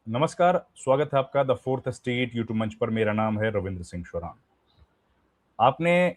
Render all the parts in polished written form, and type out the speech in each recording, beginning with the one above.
नमस्कार, स्वागत है आपका द फोर्थ स्टेट यूट्यूब मंच पर। मेरा नाम है रविंद्र सिंह शोरान। आपने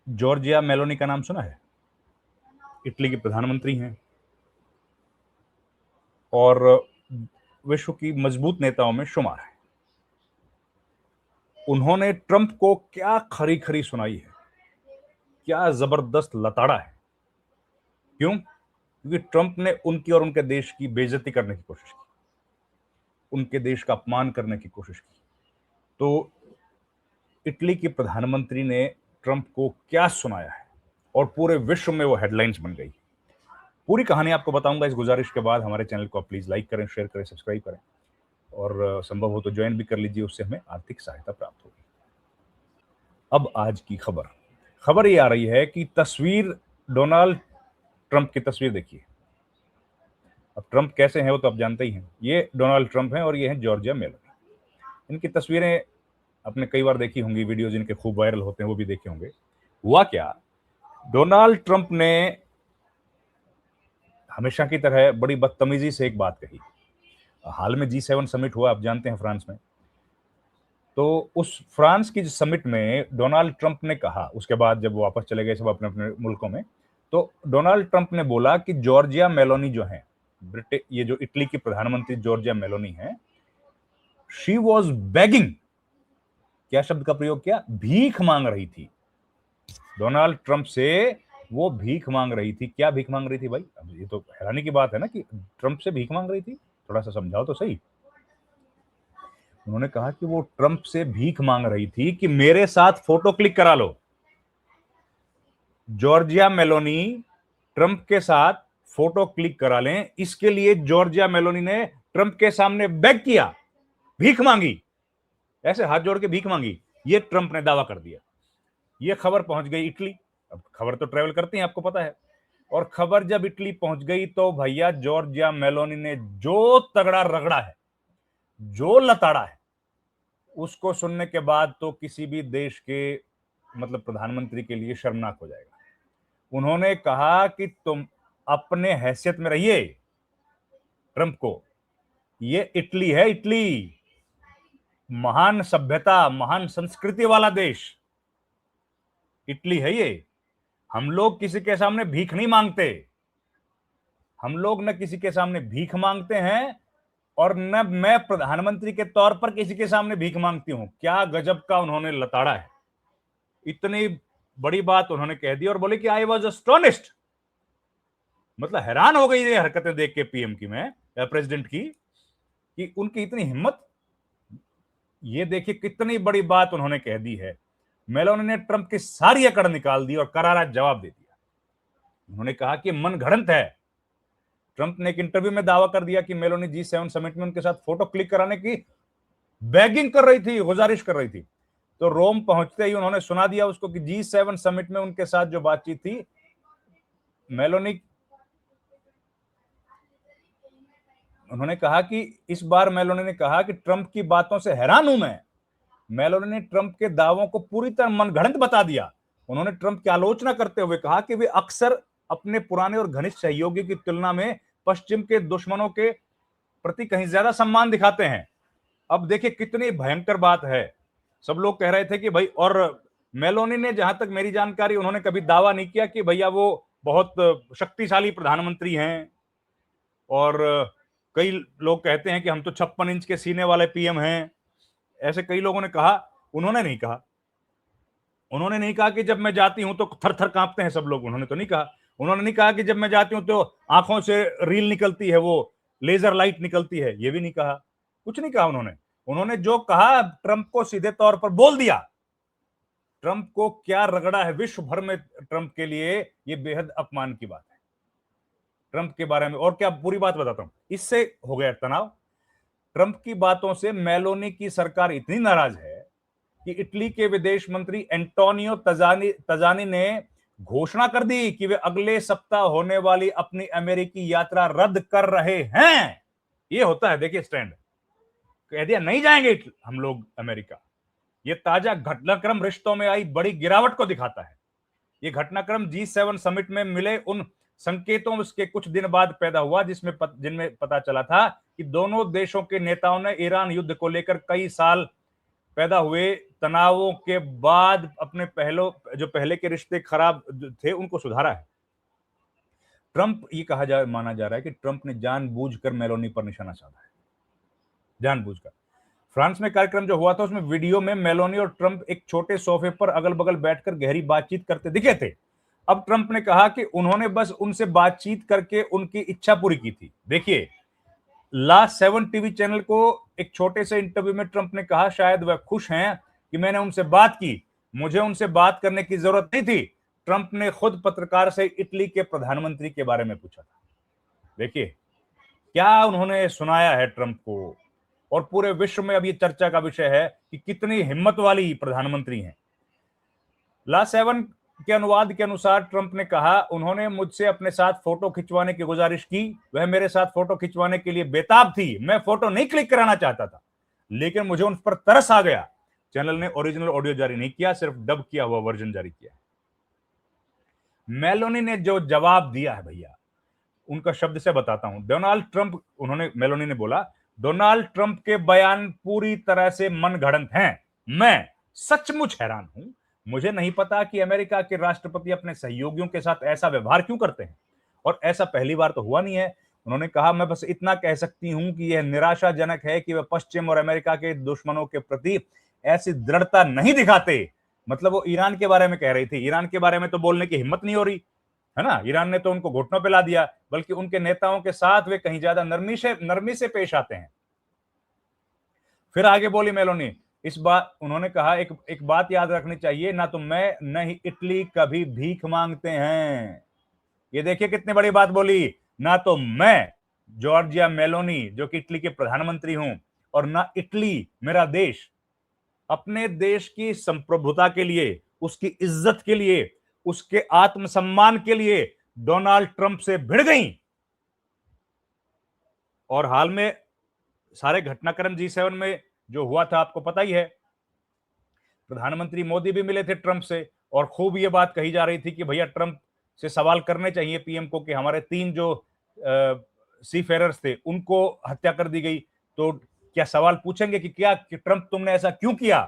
जॉर्जिया मेलोनी का नाम सुना है? इटली की प्रधानमंत्री हैं और विश्व की मजबूत नेताओं में शुमार है। उन्होंने ट्रंप को क्या खरी खरी सुनाई है, क्या जबरदस्त लताड़ा है। क्यों? क्योंकि ट्रंप ने उनकी और उनके देश की बेइज्जती करने की कोशिश की, उनके देश का अपमान करने की कोशिश की। तो इटली की प्रधानमंत्री ने ट्रंप को क्या सुनाया है और पूरे विश्व में वो हेडलाइंस बन गई। पूरी कहानी आपको बताऊंगा इस गुजारिश के बाद। हमारे चैनल को आप प्लीज लाइक करें, शेयर करें, सब्सक्राइब करें और संभव हो तो ज्वाइन भी कर लीजिए, उससे हमें आर्थिक सहायता प्राप्त होगी। अब आज की खबर खबर ये आ रही है कि तस्वीर, डोनाल्ड ट्रंप की तस्वीर देखिए। अब ट्रंप कैसे हैं वो तो आप जानते ही हैं। ये डोनाल्ड ट्रंप हैं और ये हैं जॉर्जिया मेलोनी। इनकी तस्वीरें आपने कई बार देखी होंगी, वीडियो जिनके खूब वायरल होते हैं वो भी देखे होंगे। हुआ क्या, डोनाल्ड ट्रंप ने हमेशा की तरह बड़ी बदतमीजी से एक बात कही। हाल में G7 समिट हुआ, आप जानते हैं, फ्रांस में। तो उस फ्रांस की समिट में डोनाल्ड ट्रंप ने कहा, उसके बाद जब वो वापस चले गए सब अपने अपने मुल्कों में, तो डोनाल्ड ट्रंप ने बोला कि जॉर्जिया मेलोनी जो है, ये जो इटली की प्रधानमंत्री जॉर्जिया मेलोनी है, शी वॉज बेगिंग। क्या शब्द का प्रयोग किया? भीख मांग रही थी। डोनाल्ड ट्रंप से वो भीख मांग रही थी। क्या भीख मांग रही थी भाई? अब ये तो हैरानी की बात है ना कि ट्रंप से भीख मांग रही थी। थोड़ा सा समझाओ तो सही। उन्होंने कहा कि वो ट्रंप से भीख मांग रही थी कि मेरे साथ फोटो क्लिक करा लो। जॉर्जिया मेलोनी ट्रंप के साथ फोटो क्लिक करा लें, इसके लिए जॉर्जिया मेलोनी ने ट्रंप के सामने बेग किया, भीख मांगी, ऐसे हाथ जोड़ के भीख मांगी। ये ट्रंप ने दावा कर दिया। ये खबर पहुंच गई इटली। अब खबर तो ट्रेवल करती है, आपको पता है। और खबर जब इटली पहुंच गई तो भैया जॉर्जिया मेलोनी ने जो तगड़ा रगड़ा है, जो लताड़ा है, उसको सुनने के बाद तो किसी भी देश के मतलब प्रधानमंत्री के लिए शर्मनाक हो जाएगा। उन्होंने कहा कि तुम अपने हैसियत में रहिए। ट्रंप को, ये इटली है, इटली महान सभ्यता, महान संस्कृति वाला देश इटली है ये। हम लोग किसी के सामने भीख नहीं मांगते। हम लोग न किसी के सामने भीख मांगते हैं और न मैं प्रधानमंत्री के तौर पर किसी के सामने भीख मांगती हूं। क्या गजब का उन्होंने लताड़ा है। इतनी बड़ी बात उन्होंने कह दी और बोले कि आई वॉज एस्टोनिश्ड। मतलब हैरान हो गई ये हरकतें देख के पीएम की, मैं प्रेसिडेंट की, कि उनकी इतनी हिम्मत। ये देखिए कितनी बड़ी बात उन्होंने कह दी है। मेलोनी ने ट्रंप की सारी अकड़ निकाल दी और करारा जवाब दे दिया। उन्होंने कहा कि मन घड़ंत है। ट्रंप ने एक इंटरव्यू में दावा कर दिया कि मेलोनी G7 समिट में उनके साथ फोटो क्लिक कराने की बैगिंग कर रही थी, गुजारिश कर रही थी। तो रोम पहुंचते ही उन्होंने सुना दिया उसको कि G7 समिट में उनके साथ जो बातचीत थी, मेलोनी, उन्होंने कहा कि इस बार मेलोनी ने कहा कि ट्रंप की बातों से हैरान हूं मैं। मेलोनी ने ट्रंप के दावों को पूरी तरह मनगढ़ंत बता दिया। उन्होंने ट्रंप की आलोचना करते हुए कहा कि वे अक्सर अपने पुराने और घनिष्ठ सहयोगी की तुलना में पश्चिम के दुश्मनों के प्रति कहीं ज्यादा सम्मान दिखाते हैं। अब देखिए कितनी भयंकर बात है। सब लोग कह रहे थे कि भाई, और मेलोनी ने, जहां तक मेरी जानकारी, उन्होंने कभी दावा नहीं किया कि भैया वो बहुत शक्तिशाली प्रधानमंत्री हैं। और कई लोग कहते हैं कि हम तो 56 इंच के सीने वाले पीएम हैं, ऐसे कई लोगों ने कहा। उन्होंने नहीं कहा। उन्होंने नहीं कहा कि जब मैं जाती हूं तो थर थर कांपते हैं सब लोग। उन्होंने तो नहीं कहा। उन्होंने नहीं कहा कि जब मैं जाती हूं तो आंखों से रील निकलती है, वो लेजर लाइट निकलती है। ये भी नहीं कहा। कुछ नहीं कहा उन्होंने। उन्होंने जो कहा ट्रंप को सीधे तौर पर बोल दिया। ट्रंप को क्या रगड़ा है विश्व भर में। ट्रंप के लिए ये बेहद अपमान की बात है। ट्रंप के बारे में और क्या पूरी बात बताता हूं। इससे हो गया तनाव। ट्रंप की बातों से मेलोनी की सरकार इतनी नाराज है कि इटली के विदेश मंत्री एंटोनियो तजानी ने घोषणा कर दी कि वे अगले सप्ताह होने वाली अपनी अमेरिकी यात्रा रद्द कर रहे हैं। ये होता है, देखिए स्टैंड। कह दिया नहीं जाएंगे हम लोग अमेरिका। ये ताजा घटनाक्रम रिश्तों में आई बड़ी गिरावट को दिखाता है। ये घटनाक्रम G7 समिट में मिले उन संकेतों के कुछ दिन बाद पैदा हुआ जिनमें पता चला था कि दोनों देशों के नेताओं ने ईरान युद्ध को लेकर कई साल पैदा हुए तनावों के बाद अपने पहले के रिश्ते खराब थे उनको सुधारा है। ट्रंप, ये माना जा रहा है कि ट्रंप ने जानबूझकर मेलोनी पर निशाना साधा है, जानबूझकर। फ्रांस में कार्यक्रम जो हुआ था उसमें वीडियो में मेलोनी और ट्रंप एक छोटे सोफे पर अगल बगल बैठकर गहरी बातचीत करते दिखे थे। अब ट्रंप ने कहा कि उन्होंने बस उनसे बातचीत करके उनकी इच्छा पूरी की थी। देखिए, लास्ट 7 टीवी चैनल को एक छोटे से इंटरव्यू में ट्रंप ने कहा शायद वह खुश हैं कि मैंने उनसे बात की, मुझे उनसे बात करने की जरूरत नहीं थी। ट्रंप ने खुद पत्रकार से इटली के प्रधानमंत्री के बारे में पूछा था। देखिए क्या उन्होंने सुनाया है ट्रंप को, और पूरे विश्व में अब ये चर्चा का विषय है कि कितनी हिम्मत वाली प्रधानमंत्री हैं। लास्ट 7 के अनुवाद के अनुसार ट्रंप ने कहा उन्होंने मुझसे अपने साथ फोटो खिंचवाने की गुजारिश की, वह मेरे साथ फोटो खिंचवाने के लिए बेताब थी। मैं फोटो नहीं क्लिक कराना चाहता था, लेकिन मुझे उन पर तरस आ गया। चैनल ने ओरिजिनल ऑडियो जारी नहीं किया, सिर्फ डब किया हुआ वर्जन जारी किया। मेलोनी ने जो जवाब दिया है भैया, उनका शब्द से बताता हूं। मेलोनी ने बोला, डोनाल्ड ट्रंप के बयान पूरी तरह से मनगढ़ंत हैं। मैं सचमुच हैरान हूं। मुझे नहीं पता कि अमेरिका के राष्ट्रपति अपने सहयोगियों के साथ ऐसा व्यवहार क्यों करते हैं, और ऐसा पहली बार तो हुआ नहीं है। उन्होंने कहा, मैं बस इतना कह सकती हूं कि यह निराशाजनक है कि वे पश्चिम और अमेरिका के दुश्मनों के प्रति ऐसी दृढ़ता नहीं दिखाते। मतलब वो ईरान के बारे में कह रही थी, ईरान के बारे में तो बोलने की हिम्मत नहीं हो रही है ना। ईरान ने तो उनको घुटनों पे ला दिया, बल्कि उनके नेताओं के साथ वे कहीं ज्यादा नरमी से पेश आते हैं। फिर आगे बोली मेलोनी, इस बात उन्होंने कहा, एक बात याद रखनी चाहिए, ना तो मैं न ही इटली कभी भीख मांगते हैं। ये देखिए कितनी बड़ी बात बोली, ना तो मैं जॉर्जिया मेलोनी जो कि इटली के प्रधानमंत्री हूं, और ना इटली मेरा देश अपने देश की संप्रभुता के लिए, उसकी इज्जत के लिए, उसके आत्मसम्मान के लिए डोनाल्ड ट्रंप से भिड़ गई। और हाल में सारे घटनाक्रम G7 में जो हुआ था आपको पता ही है। प्रधानमंत्री मोदी भी मिले थे ट्रंप से, और खूब ये बात कही जा रही थी कि भैया ट्रंप से सवाल करने चाहिए पीएम को कि हमारे 3 जो सी फेरर्स थे उनको हत्या कर दी गई, तो क्या सवाल पूछेंगे कि क्या कि ट्रंप तुमने ऐसा क्यों किया।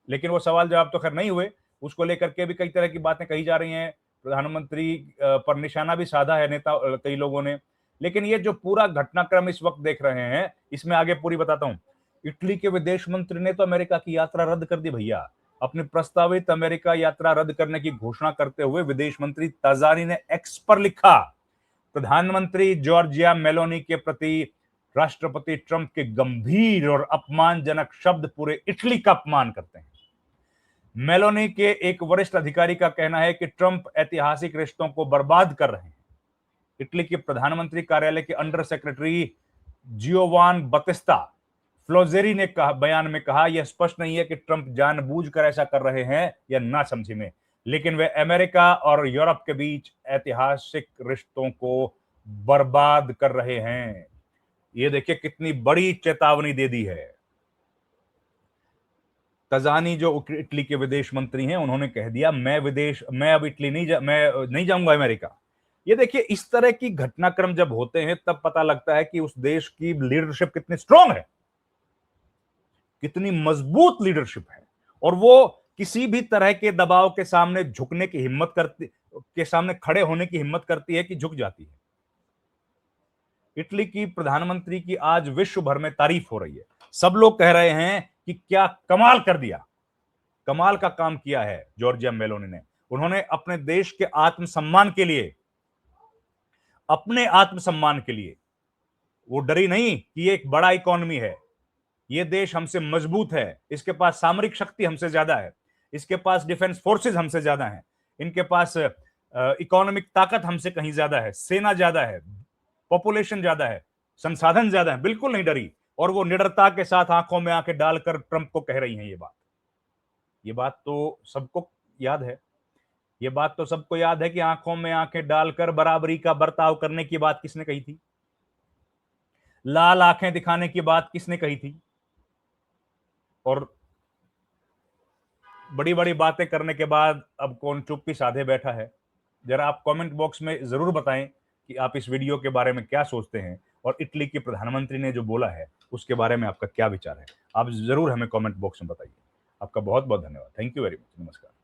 लेकिन वो सवाल जवाब तो खैर नहीं हुए। उसको लेकर के भी कई तरह की बातें कही जा रही हैं। प्रधानमंत्री पर निशाना भी साधा है नेता कई लोगों ने। लेकिन ये जो पूरा घटनाक्रम इस वक्त देख रहे हैं, इसमें आगे पूरी बताता हूं। इटली के विदेश मंत्री ने तो अमेरिका की यात्रा रद्द कर दी भैया। अपनी प्रस्तावित अमेरिका यात्रा रद्द करने की घोषणा करते हुए विदेश मंत्री ताजानी ने एक्स पर लिखा, प्रधानमंत्री जॉर्जिया मेलोनी के प्रति राष्ट्रपति ट्रंप के गंभीर और अपमानजनक शब्द पूरे इटली का अपमान करते हैं। मेलोनी के एक वरिष्ठ अधिकारी का कहना है कि ट्रंप ऐतिहासिक रिश्तों को बर्बाद कर रहे हैं। इटली के प्रधानमंत्री कार्यालय के अंडर सेक्रेटरी जियोवान बतिस्ता फ्लोजेरी ने बयान में कहा, यह स्पष्ट नहीं है कि ट्रंप जानबूझकर ऐसा कर रहे हैं या नासमझी में, लेकिन वे अमेरिका और यूरोप के बीच ऐतिहासिक रिश्तों को बर्बाद कर रहे हैं। ये देखिए कितनी बड़ी चेतावनी दे दी है। तजानी जो इटली के विदेश मंत्री हैं, उन्होंने कह दिया, मैं अब इटली मैं नहीं जाऊंगा अमेरिका। ये देखिए इस तरह की घटनाक्रम जब होते हैं तब पता लगता है कि उस देश की लीडरशिप कितनी स्ट्रांग है, कितनी मजबूत लीडरशिप है, और वो किसी भी तरह के दबाव के सामने झुकने की हिम्मत करती, के सामने खड़े होने की हिम्मत करती है कि झुक जाती है। इटली की प्रधानमंत्री की आज विश्व भर में तारीफ हो रही है। सब लोग कह रहे हैं कि क्या कमाल कर दिया, कमाल का काम किया है जॉर्जिया मेलोनी ने। उन्होंने अपने देश के आत्मसम्मान के लिए, अपने आत्मसम्मान के लिए वो डरी नहीं कि ये एक बड़ा इकोनॉमी है, ये देश हमसे मजबूत है, इसके पास सामरिक शक्ति हमसे ज्यादा है, इसके पास डिफेंस फोर्सेस हमसे ज्यादा हैं, इनके पास इकोनॉमिक ताकत हमसे कहीं ज्यादा है, सेना ज्यादा है, पॉपुलेशन ज्यादा है, संसाधन ज्यादा है। बिल्कुल नहीं डरी, और वो निडरता के साथ आंखों में आंखें डालकर ट्रंप को कह रही हैं ये बात तो सबको याद है। ये बात तो सबको याद है कि आंखों में आंखें डालकर बराबरी का बर्ताव करने की बात किसने कही थी, लाल आंखें दिखाने की बात किसने कही थी, और बड़ी बड़ी बातें करने के बाद अब कौन चुप्पी साधे बैठा है। जरा आप कमेंट बॉक्स में जरूर बताएं कि आप इस वीडियो के बारे में क्या सोचते हैं, और इटली के प्रधानमंत्री ने जो बोला है उसके बारे में आपका क्या विचार है, आप जरूर हमें कमेंट बॉक्स में बताइए। आपका बहुत बहुत धन्यवाद। Thank you very much. नमस्कार।